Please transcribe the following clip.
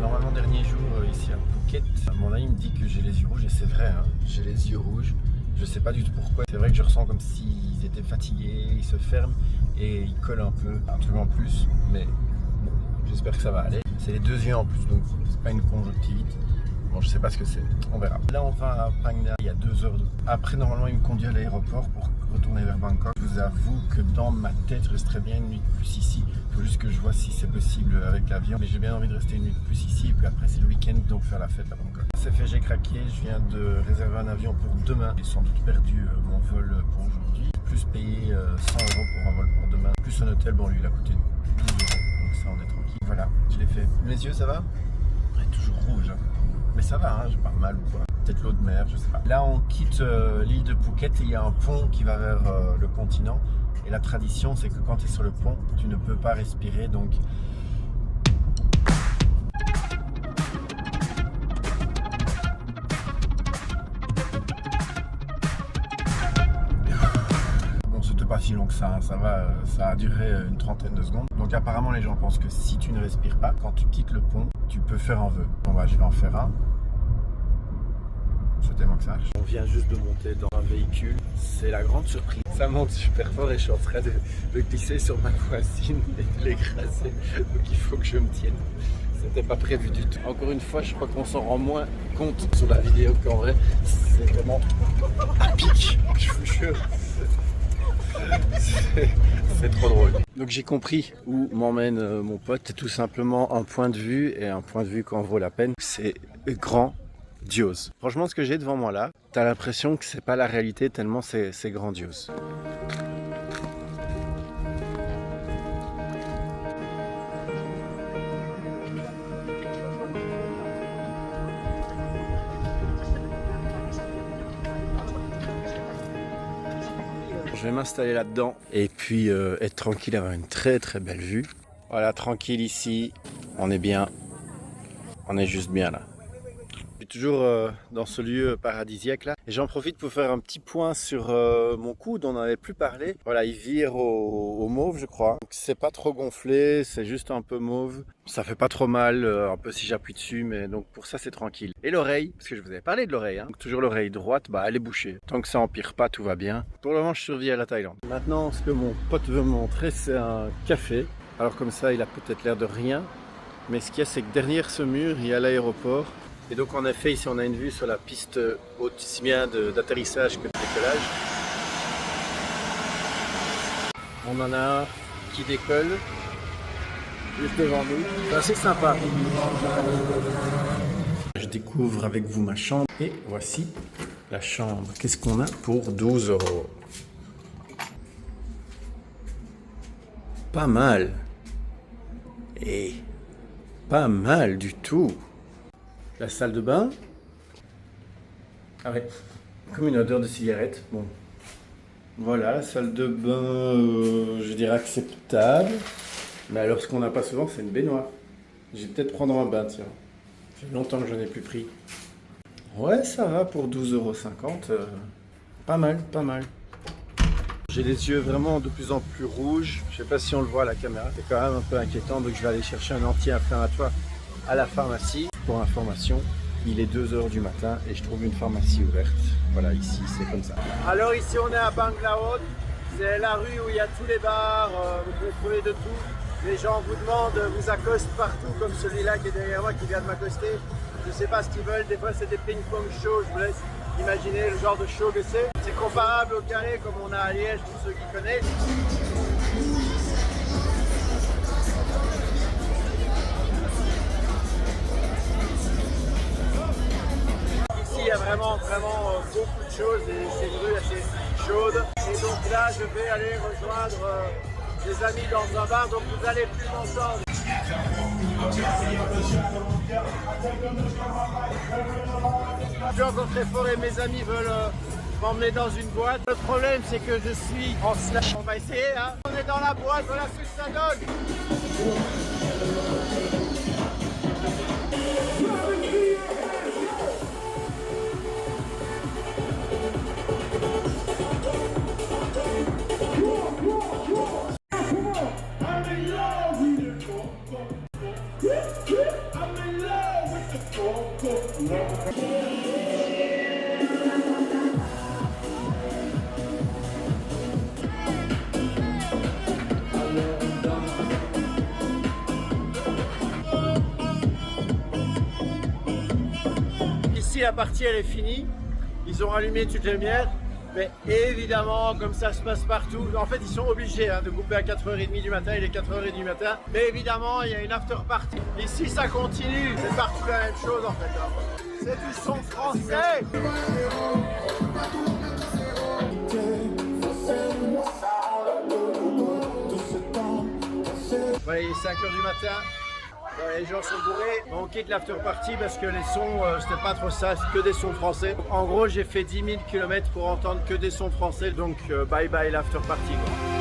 Normalement, dernier jour ici à Phuket, mon ami me dit que j'ai les yeux rouges et c'est vrai, hein, j'ai les yeux rouges. Je sais pas du tout pourquoi. C'est vrai que je ressens comme s'ils étaient fatigués, ils se ferment et ils collent un peu, un truc en plus, mais bon, j'espère que ça va aller. C'est les deux yeux en plus, donc c'est pas une conjonctivite. Bon, je sais pas ce que c'est, on verra. Là, on va à Phang Nga, il y a 2 heures de... Après, normalement, il me conduit à l'aéroport pour retourner vers Bangkok. Je vous avoue que dans ma tête, je resterai bien une nuit de plus ici. Il faut juste que je vois si c'est possible avec l'avion. Mais j'ai bien envie de rester une nuit de plus ici. Et puis après, c'est le week-end, donc faire la fête à Bangkok. C'est fait, j'ai craqué. Je viens de réserver un avion pour demain. J'ai sans doute perdu mon vol pour aujourd'hui. Plus payer 100 € pour un vol pour demain. Plus un hôtel, bon, lui, il a coûté 12 €. Donc ça, on est tranquille. Voilà, je l'ai fait. Mes yeux, ça va? Il est toujours rouge, hein. Mais ça va, hein, j'ai pas mal ou quoi. Peut-être l'eau de mer, je sais pas. Là, on quitte l'île de Phuket et il y a un pont qui va vers le continent. Et la tradition, c'est que quand tu es sur le pont, tu ne peux pas respirer. Donc, bon, c'était pas si long que ça, hein. Ça a duré une trentaine de secondes. Donc, apparemment, les gens pensent que si tu ne respires pas, quand tu quittes le pont, tu peux faire un vœu. Bon, bah, je vais en faire un. Souhaitez-moi que ça marche. On vient juste de monter dans un véhicule. C'est la grande surprise. Ça monte super fort et je suis en train de glisser sur ma voisine et de l'écraser. Donc il faut que je me tienne. C'était pas prévu du tout. Encore une fois, je crois qu'on s'en rend moins compte sur la vidéo qu'en vrai. C'est vraiment à pic. Je vous jure. C'est trop drôle. Donc j'ai compris où m'emmène mon pote. C'est tout simplement un point de vue et un point de vue qui en vaut la peine. C'est grandiose. Franchement, ce que j'ai devant moi là, t'as l'impression que c'est pas la réalité tellement c'est grandiose. Je vais m'installer là-dedans et puis être tranquille, avoir une très très belle vue. Voilà, tranquille ici, on est bien, on est juste bien là. Je suis toujours dans ce lieu paradisiaque là et j'en profite pour faire un petit point sur mon coude, on n'en avait plus parlé. Voilà, il vire au mauve je crois. Donc c'est pas trop gonflé, c'est juste un peu mauve. Ça fait pas trop mal, un peu si j'appuie dessus, mais donc pour ça c'est tranquille. Et l'oreille, parce que je vous avais parlé de l'oreille, hein. Donc toujours l'oreille droite, bah elle est bouchée. Tant que ça empire pas, tout va bien. Pour le moment je survis à la Thaïlande. Maintenant ce que mon pote veut me montrer c'est un café. Alors comme ça il a peut-être l'air de rien, mais ce qu'il y a c'est que derrière ce mur il y a l'aéroport. Et donc en effet ici on a une vue sur la piste aussi bien d'atterrissage que de décollage. On en a un qui décolle juste devant nous. C'est assez sympa. Je découvre avec vous ma chambre et voici la chambre. Qu'est-ce qu'on a pour 12 €? Pas mal. Et pas mal du tout. La salle de bain. Ah ouais, comme une odeur de cigarette. Bon, voilà, la salle de bain, je dirais acceptable. Mais alors, ce qu'on n'a pas souvent, c'est une baignoire. Je vais peut-être prendre un bain, tiens. Ça fait longtemps que je n'en ai plus pris. Ouais, ça va pour 12,50 €. Pas mal, pas mal. J'ai les yeux vraiment de plus en plus rouges. Je sais pas si on le voit à la caméra. C'est quand même un peu inquiétant, donc je vais aller chercher un anti-inflammatoire à la pharmacie. Pour information, il est 2 h du matin et je trouve une pharmacie ouverte. Voilà, ici c'est comme ça. Alors ici on est à Bangladesh, c'est la rue où il y a tous les bars, vous pouvez trouver de tout. Les gens vous demandent, vous accostent partout, comme celui-là qui est derrière moi qui vient de m'accoster. Je sais pas ce qu'ils veulent, des fois c'est des ping-pong shows, je vous laisse imaginer le genre de show que c'est. C'est comparable au carré comme on a à Liège, tous ceux qui connaissent. Il y a vraiment beaucoup de choses et c'est une rue assez chaude. Et donc là, je vais aller rejoindre des amis dans un bar, donc vous allez plus m'entendre. Je suis encore très fort et mes amis veulent m'emmener dans une boîte. Le problème, c'est que je suis en slash. On va essayer, hein. On est dans la boîte, voilà ce que ça donne. I'm in love. la partie elle est finie. Ils ont rallumé toutes les lumières. Mais évidemment, comme ça se passe partout, en fait ils sont obligés de couper à 4h30 du matin, il est 4h30 du matin. Mais évidemment, il y a une after party. Ici ça continue, c'est partout la même chose en fait. C'est du son français. Voilà, il est 5h du matin. Les gens sont bourrés, on quitte l'after party parce que les sons, c'était pas trop ça, c'est que des sons français. En gros, j'ai fait 10 000 km pour entendre que des sons français, donc bye bye l'after party quoi.